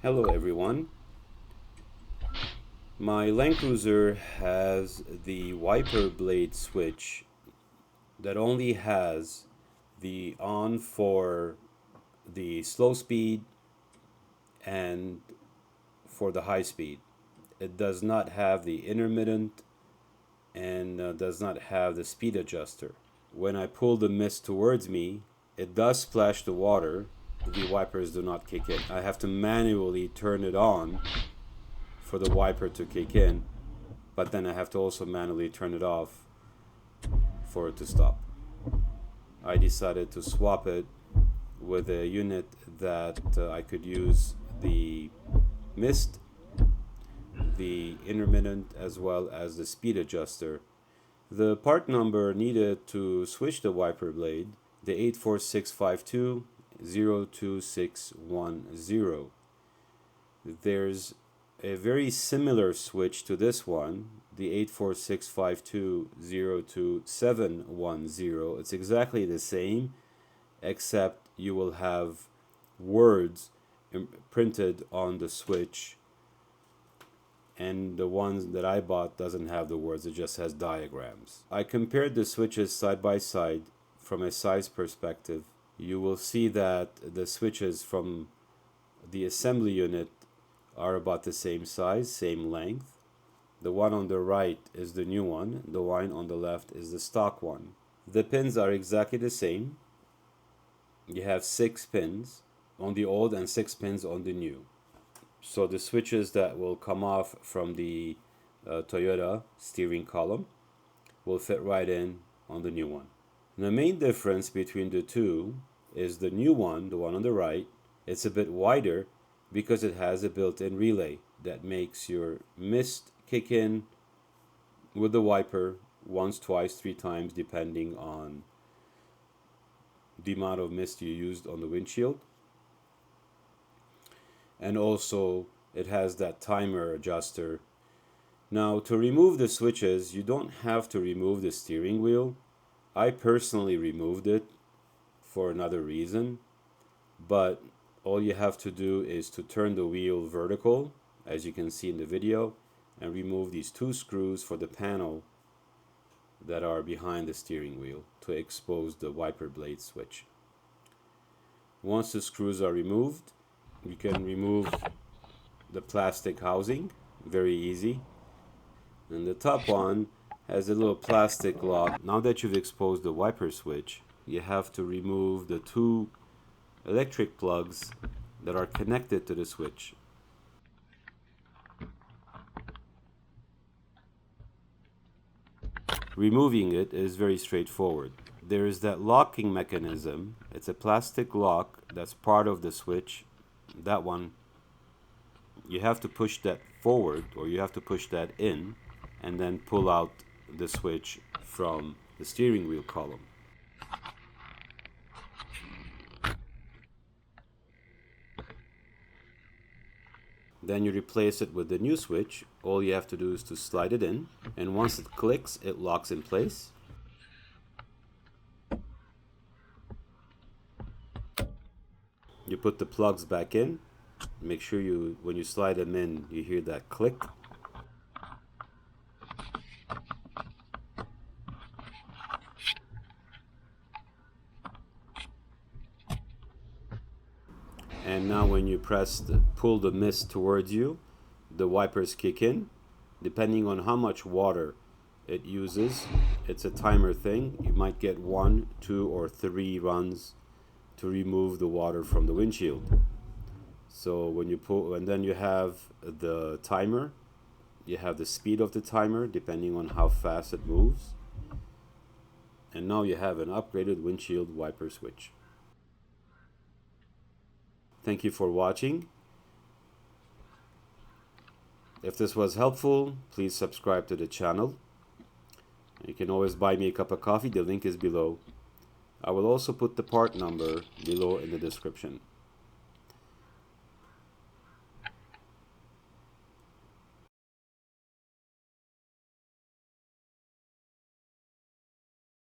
Hello everyone. My Landcruiser has the wiper blade switch that only has the on for the slow speed and for the high speed. It does not have the intermittent and does not have the speed adjuster. When I pull the mist towards me, it does splash the water. The wipers do not kick in. I have to manually turn it on for the wiper to kick in, but then I have to also manually turn it off for it to stop. I decided to swap it with a unit that I could use the mist, the intermittent, as well as the speed adjuster. The part number needed to switch the wiper blade, the 84652-02610. There's a very similar switch to this one, the 84652-02710. It's exactly the same, except you will have words printed on the switch, and the ones that I bought doesn't have the words, it just has diagrams. I compared the switches side by side from a size perspective. You will see that the switches from the assembly unit are about the same size, same length. The one on the right is the new one, the one on the left is the stock one. The pins are exactly the same. You have 6 pins on the old and 6 pins on the new. So the switches that will come off from the Toyota steering column will fit right in on the new one. And the main difference between the two is the new one, the one on the right, it's a bit wider because it has a built-in relay that makes your mist kick in with the wiper once, twice, 3 times, depending on the amount of mist you used on the windshield. And also it has that timer adjuster. Now, to remove the switches, you don't have to remove the steering wheel. I personally removed it for another reason, but all you have to do is to turn the wheel vertical, as you can see in the video, and remove these 2 screws for the panel that are behind the steering wheel to expose the wiper blade switch. Once the screws are removed, you can remove the plastic housing, very easy. And the top one has a little plastic lock. Now that you've exposed the wiper switch, you have to remove the 2 electric plugs that are connected to the switch. Removing it is very straightforward. There is that locking mechanism. It's a plastic lock that's part of the switch. That one, you have to push that forward, or you have to push that in, and then pull out the switch from the steering wheel column. Then you replace it with the new switch. All you have to do is to slide it in, and once it clicks, it locks in place. You put the plugs back in. Make sure when you slide them in, you hear that click. And now when you pull the mist towards you, the wipers kick in. Depending on how much water it uses, it's a timer thing. You might get 1, 2, or 3 runs to remove the water from the windshield. So when you pull, and then you have the timer, you have the speed of the timer depending on how fast it moves. And now you have an upgraded windshield wiper switch. Thank you for watching. If this was helpful, please subscribe to the channel. You can always buy me a cup of coffee, the link is below. I will also put the part number below in the description.